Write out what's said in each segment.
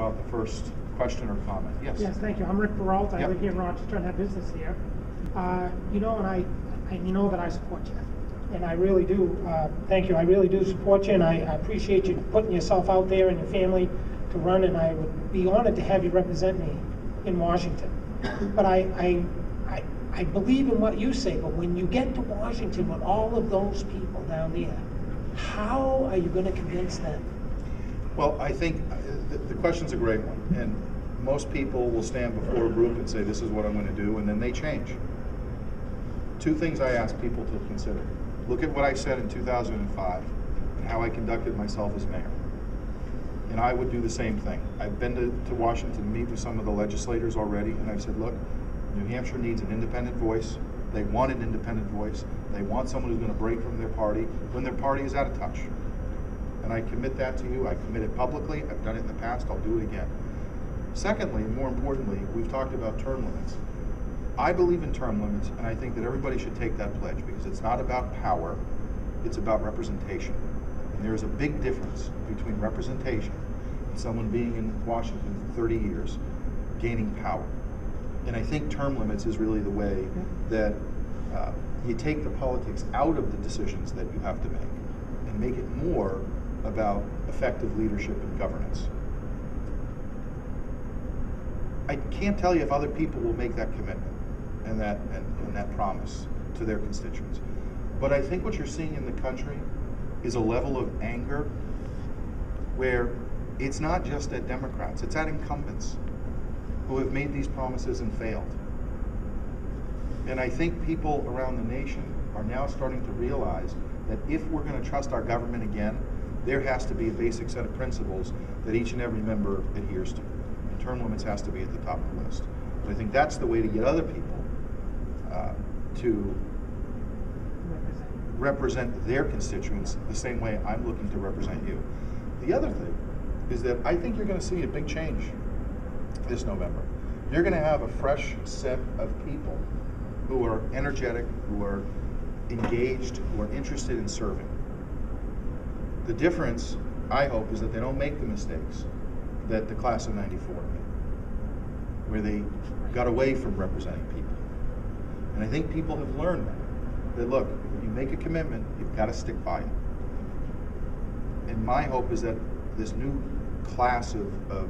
about the first question or comment. Yes. Yes, thank you. I'm Rick Peralta. I Yep. live here in Rochester and have business here. You know, and you know that I support you. And I really do. Thank you. I really do support you, and I appreciate you putting yourself out there and your family to run, and I would be honored to have you represent me in Washington. But I believe in what you say, but when you get to Washington with all of those people down there, how are you going to convince them? Well, I think the question's a great one, and most people will stand before a group and say, this is what I'm going to do, and then they change. Two things I ask people to consider. Look at what I said in 2005 and how I conducted myself as mayor. And I would do the same thing. I've been to Washington to meet with some of the legislators already, and I've said, look, New Hampshire needs an independent voice. They want an independent voice. They want someone who's going to break from their party when their party is out of touch. And I commit that to you. I commit it publicly. I've done it in the past. I'll do it again. Secondly, more importantly, we've talked about term limits. I believe in term limits, and I think that everybody should take that pledge because it's not about power, it's about representation. And there is a big difference between representation and someone being in Washington for 30 years, gaining power. And I think term limits is really the way that you take the politics out of the decisions that you have to make and make it more about effective leadership and governance. I can't tell you if other people will make that commitment and that promise to their constituents. But I think what you're seeing in the country is a level of anger where it's not just at Democrats, it's at incumbents who have made these promises and failed. And I think people around the nation are now starting to realize that if we're going to trust our government again, there has to be a basic set of principles that each and every member adheres to. And term limits has to be at the top of the list. But I think that's the way to get other people to represent their constituents the same way I'm looking to represent you. The other thing is that I think you're going to see a big change this November. You're going to have a fresh set of people who are energetic, who are engaged, who are interested in serving. The difference, I hope, is that they don't make the mistakes that the class of '94 made, where they got away from representing people. And I think people have learned that look, if you make a commitment, you've got to stick by it. And my hope is that this new class of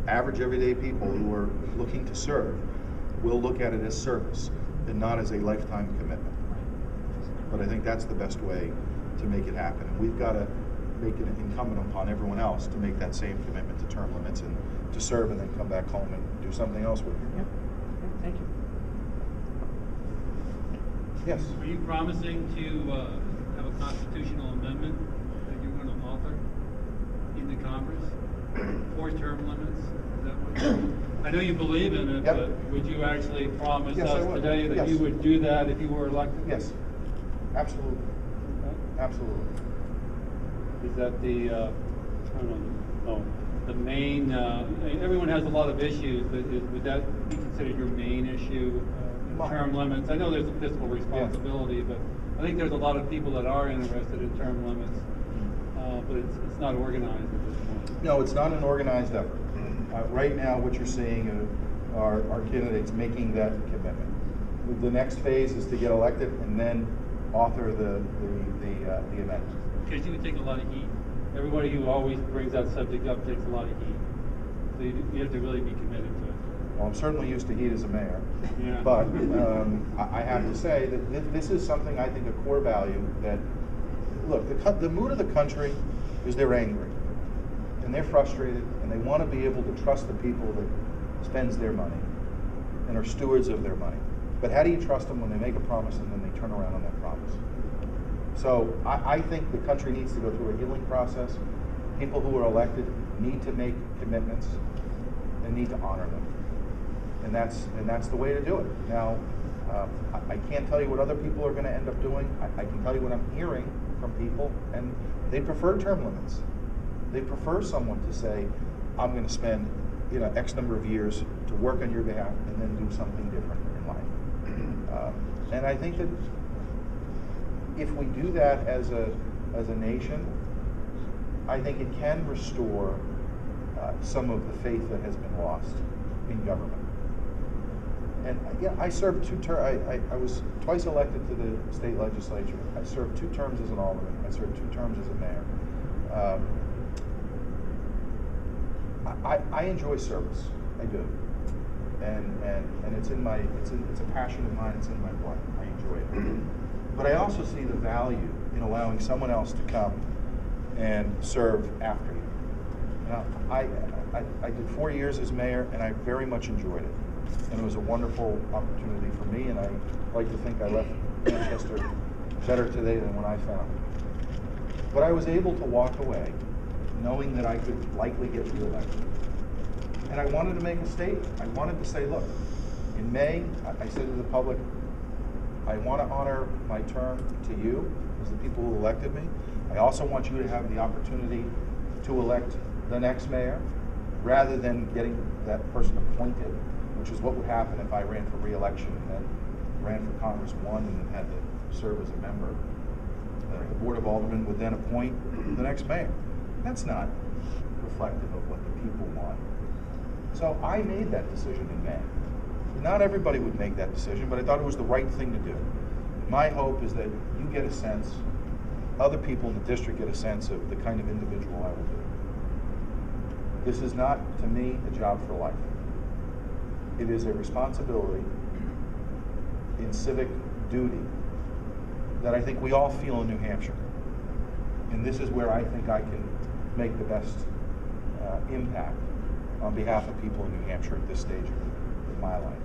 average everyday people who are looking to serve will look at it as service and not as a lifetime commitment. But I think that's the best way to make it happen. And we've got to make it incumbent upon everyone else to make that same commitment to term limits and to serve and then come back home and do something else with you. Yep. Thank you. Yes? Are you promising to have a constitutional amendment that you're going to author in the Congress for term limits? Is that what I know you believe in it, Yep. but would you actually promise Yes, us today that yes. you would do that if you were elected? Yes. Absolutely. Absolutely. Is that the, I don't know, the main, everyone has a lot of issues, but would that be considered your main issue, term limits? I know there's a fiscal responsibility, but I think there's a lot of people that are interested in term limits, but it's not organized at this point. No, it's not an organized effort. Right now, what you're seeing are candidates making that commitment. The next phase is to get elected and then author the amendment. Because you would take a lot of heat. Everybody who always brings that subject up takes a lot of heat. So you have to really be committed to it. Well, I'm certainly used to heat as a mayor, Yeah. but I have to say that this is something I think a core value that, look, the mood of the country is they're angry and they're frustrated and they want to be able to trust the people that spends their money and are stewards of their money. But how do you trust them when they make a promise and then they turn around on that promise? So I think the country needs to go through a healing process. People who are elected need to make commitments and need to honor them. And that's the way to do it. Now, I can't tell you what other people are going to end up doing. I can tell you what I'm hearing from people, and they prefer term limits. They prefer someone to say, I'm going to spend X number of years to work on your behalf and then do something different in life. And I think that if we do that as a nation, I think it can restore some of the faith that has been lost in government. And yeah, I served two terms. I was twice elected to the state legislature. I served 2 terms as an alderman. I served 2 terms as a mayor. I enjoy service. I do, and it's in my it's a passion of mine. It's in my blood. I enjoy it. But I also see the value in allowing someone else to come and serve after you. Now, I did 4 years as mayor, and I very much enjoyed it. And it was a wonderful opportunity for me, and I like to think I left Manchester better today than when I found it. But I was able to walk away knowing that I could likely get reelected. And I wanted to make a statement. I wanted to say, look, in May, I said to the public, I want to honor my term to you as the people who elected me. I also want you to have the opportunity to elect the next mayor rather than getting that person appointed, which is what would happen if I ran for re-election and then ran for Congress, won, and then had to serve as a member. The Board of Aldermen would then appoint the next mayor. That's not reflective of what the people want. So I made that decision in May. Not everybody would make that decision, but I thought it was the right thing to do. My hope is that you get a sense, other people in the district get a sense of the kind of individual I will be. This is not, to me, a job for life. It is a responsibility in civic duty that I think we all feel in New Hampshire. And this is where I think I can make the best impact on behalf of people in New Hampshire at this stage of my life.